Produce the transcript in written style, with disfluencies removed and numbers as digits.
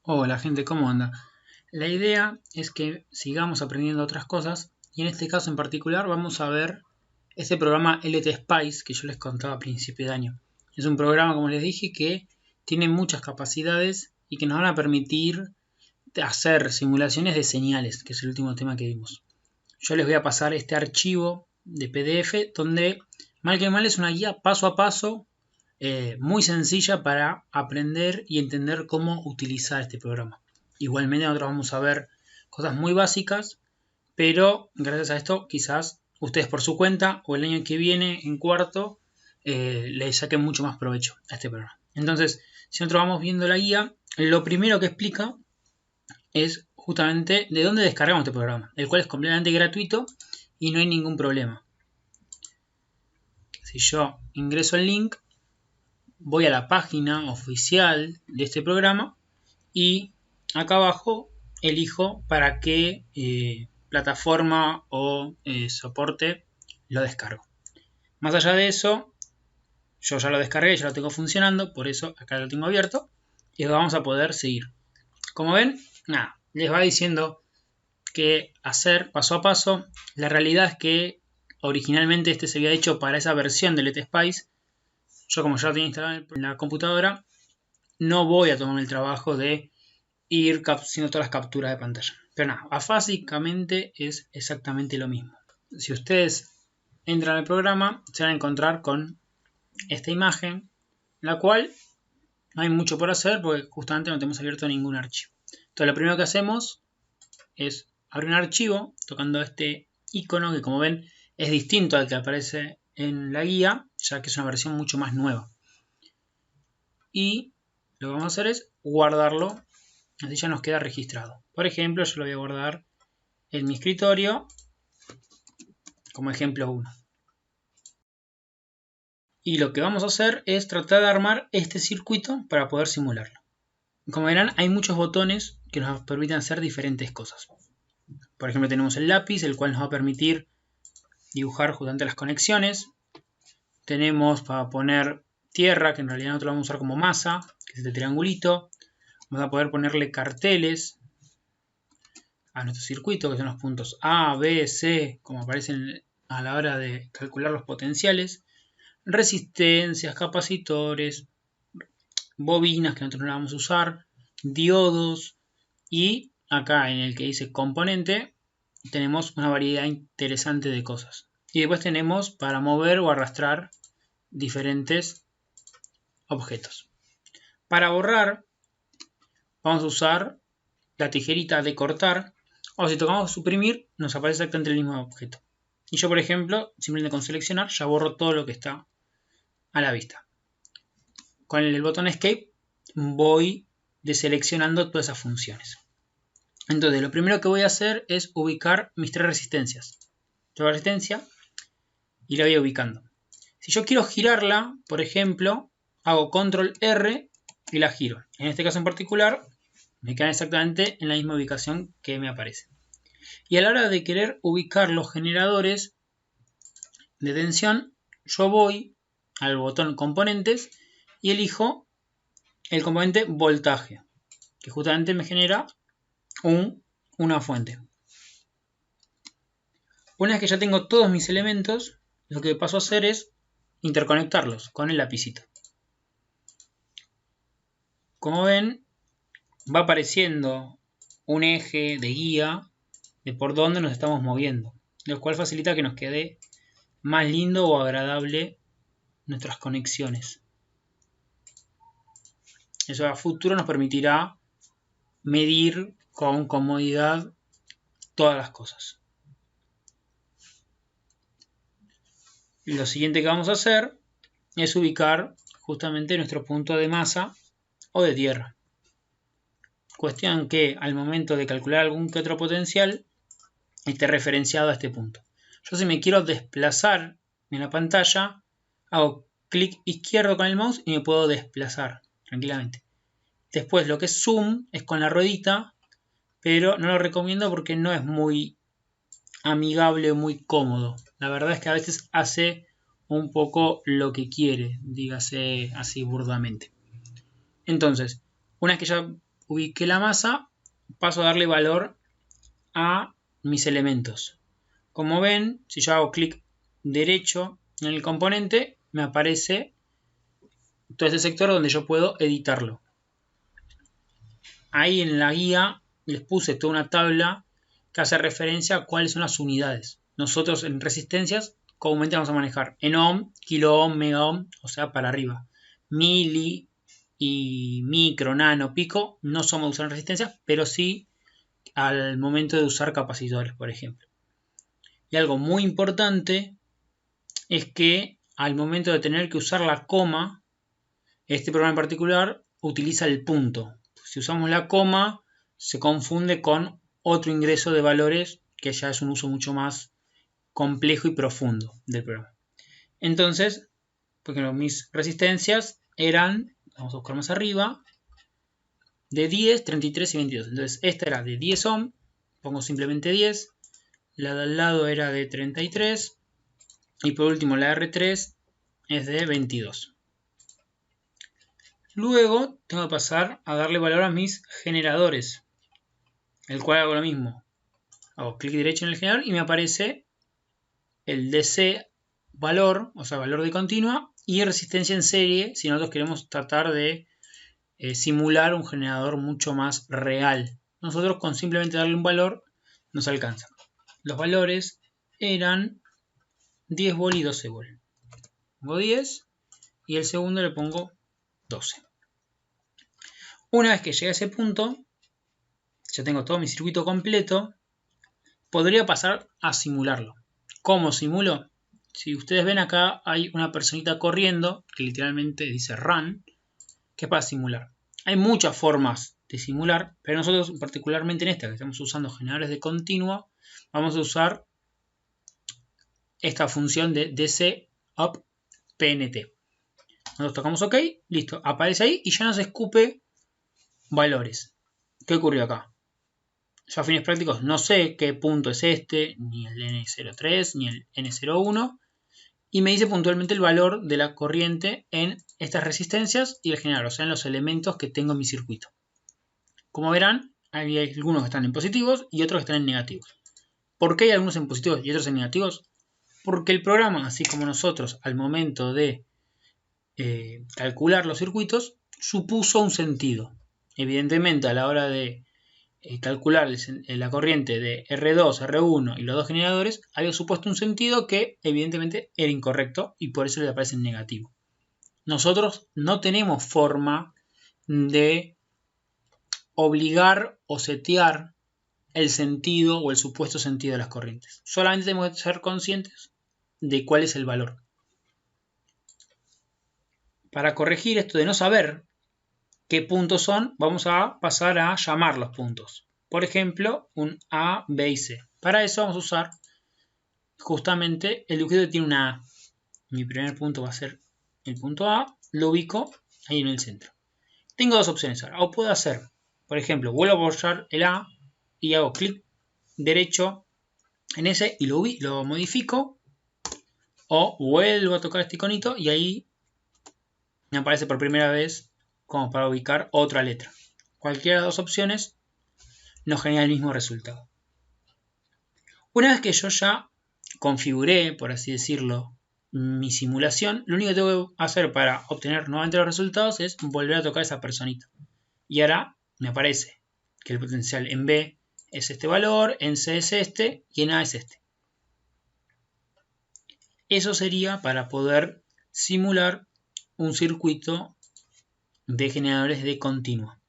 Hola gente, ¿cómo anda? La idea es que sigamos aprendiendo otras cosas y en este caso en particular vamos a ver este programa LT Spice que yo les contaba a principio de año. Es un programa, como les dije, que tiene muchas capacidades y que nos van a permitir hacer simulaciones de señales, que es el último tema que vimos. Yo les voy a pasar este archivo de PDF donde mal que mal es una guía paso a paso muy sencilla para aprender y entender cómo utilizar este programa. Igualmente nosotros vamos a ver cosas muy básicas, pero gracias a esto quizás ustedes por su cuenta o el año que viene en cuarto le saquen mucho más provecho a este programa. Entonces, si nosotros vamos viendo la guía, lo primero que explica es justamente de dónde descargamos este programa, el cual es completamente gratuito y no hay ningún problema. Si yo ingreso el link, voy a la página oficial de este programa y acá abajo elijo para qué plataforma o soporte lo descargo. Más allá de eso, yo ya lo descargué, ya lo tengo funcionando, por eso acá lo tengo abierto y lo vamos a poder seguir. Como ven, nada, les va diciendo qué hacer paso a paso. La realidad es que originalmente este se había hecho para esa versión del LTSpice. Yo como ya lo tenía instalado en la computadora, no voy a tomarme el trabajo de ir haciendo todas las capturas de pantalla. Pero nada, básicamente es exactamente lo mismo. Si ustedes entran al programa, se van a encontrar con esta imagen, la cual no hay mucho por hacer porque justamente no tenemos abierto ningún archivo. Entonces lo primero que hacemos es abrir un archivo tocando este icono que como ven es distinto al que aparece en la guía, ya que es una versión mucho más nueva. Y lo que vamos a hacer es guardarlo, así ya nos queda registrado. Por ejemplo, yo lo voy a guardar en mi escritorio como ejemplo 1. Y lo que vamos a hacer es tratar de armar este circuito para poder simularlo. Como verán, hay muchos botones que nos permiten hacer diferentes cosas. Por ejemplo, tenemos el lápiz, el cual nos va a permitir dibujar justamente las conexiones. Tenemos para poner tierra, que en realidad nosotros lo vamos a usar como masa, que es este triangulito. Vamos a poder ponerle carteles a nuestro circuito, que son los puntos A, B, C, como aparecen a la hora de calcular los potenciales. Resistencias, capacitores, bobinas que nosotros no vamos a usar, diodos y acá en el que dice componente tenemos una variedad interesante de cosas. Y después tenemos para mover o arrastrar diferentes objetos. Para borrar vamos a usar la tijerita de cortar o si tocamos suprimir nos aparece exactamente el mismo objeto. Y yo por ejemplo simplemente con seleccionar ya borro todo lo que está a la vista. Con el botón Escape voy deseleccionando todas esas funciones. Entonces lo primero que voy a hacer es ubicar mis tres resistencias. Toda resistencia y la voy ubicando. Si yo quiero girarla, por ejemplo, hago control R y la giro. En este caso en particular me quedan exactamente en la misma ubicación que me aparece. Y a la hora de querer ubicar los generadores de tensión, yo voy al botón componentes y elijo el componente voltaje, que justamente me genera una fuente. Una vez que ya tengo todos mis elementos, lo que paso a hacer es interconectarlos con el lapicito. Como ven, va apareciendo un eje de guía de por dónde nos estamos moviendo, lo cual facilita que nos quede más lindo o agradable nuestras conexiones. Eso a futuro nos permitirá medir con comodidad todas las cosas. Lo siguiente que vamos a hacer es ubicar justamente nuestro punto de masa o de tierra. Cuestión que al momento de calcular algún que otro potencial esté referenciado a este punto. Yo si me quiero desplazar en la pantalla, hago clic izquierdo con el mouse y me puedo desplazar tranquilamente. Después lo que es zoom es con la ruedita, pero no lo recomiendo porque no es muy amigable, muy cómodo. La verdad es que a veces hace un poco lo que quiere, dígase así burdamente. Entonces, una vez que ya ubiqué la masa, paso a darle valor a mis elementos. Como ven, si yo hago clic derecho en el componente, me aparece todo ese sector donde yo puedo editarlo. Ahí en la guía les puse toda una tabla que hace referencia a cuáles son las unidades. Nosotros en resistencias comúnmente vamos a manejar en ohm, kilo ohm, mega ohm, o sea, para arriba. Mili y micro, nano, pico, no somos de usar en resistencias, pero sí al momento de usar capacitores, por ejemplo. Y algo muy importante es que al momento de tener que usar la coma, este programa en particular utiliza el punto. Si usamos la coma, se confunde con otro ingreso de valores que ya es un uso mucho más complejo y profundo del programa. Entonces, porque mis resistencias eran, vamos a buscar más arriba, de 10, 33 y 22. Entonces, esta era de 10 ohm, pongo simplemente 10. La de al lado era de 33. Y por último, la R3 es de 22. Luego, tengo que pasar a darle valor a mis generadores, el cual hago lo mismo. Hago clic derecho en el generador y me aparece el DC valor, o sea, valor de continua, y resistencia en serie, si nosotros queremos tratar de simular un generador mucho más real. Nosotros con simplemente darle un valor nos alcanza. Los valores eran 10 volt y 12 volt. Pongo 10 y el segundo le pongo 12. Una vez que llegue a ese punto, ya tengo todo mi circuito completo, podría pasar a simularlo. ¿Cómo simulo? Si ustedes ven acá hay una personita corriendo que literalmente dice run, que es para simular. Hay muchas formas de simular, pero nosotros particularmente en esta que estamos usando generadores de continua, vamos a usar esta función de DC up PNT. Nosotros tocamos OK, listo, aparece ahí y ya nos escupe valores. ¿Qué ocurrió acá? Yo a fines prácticos no sé qué punto es este, ni el N03, ni el N01, y me dice puntualmente el valor de la corriente en estas resistencias y el generador, o sea, en los elementos que tengo en mi circuito. Como verán, hay algunos que están en positivos y otros que están en negativos. ¿Por qué hay algunos en positivos y otros en negativos? Porque el programa, así como nosotros, al momento de calcular los circuitos, supuso un sentido. Evidentemente, a la hora de calcular la corriente de R2, R1 y los dos generadores, había supuesto un sentido que evidentemente era incorrecto y por eso le aparece en negativo. Nosotros no tenemos forma de obligar o setear el sentido o el supuesto sentido de las corrientes. Solamente tenemos que ser conscientes de cuál es el valor. Para corregir esto de no saber qué puntos son, vamos a pasar a llamar los puntos. Por ejemplo, un A, B y C. Para eso vamos a usar justamente el dibujito que tiene una A. Mi primer punto va a ser el punto A, lo ubico ahí en el centro. Tengo dos opciones ahora. O puedo hacer, por ejemplo, vuelvo a borrar el A y hago clic derecho en ese y lo modifico. O vuelvo a tocar este iconito y ahí me aparece por primera vez como para ubicar otra letra. Cualquiera de las dos opciones nos genera el mismo resultado. Una vez que yo ya configuré, por así decirlo, mi simulación, lo único que tengo que hacer para obtener nuevamente los resultados es volver a tocar esa personita. Y ahora me aparece que el potencial en B es este valor, en C es este y en A es este. Eso sería para poder simular un circuito de generadores de continua.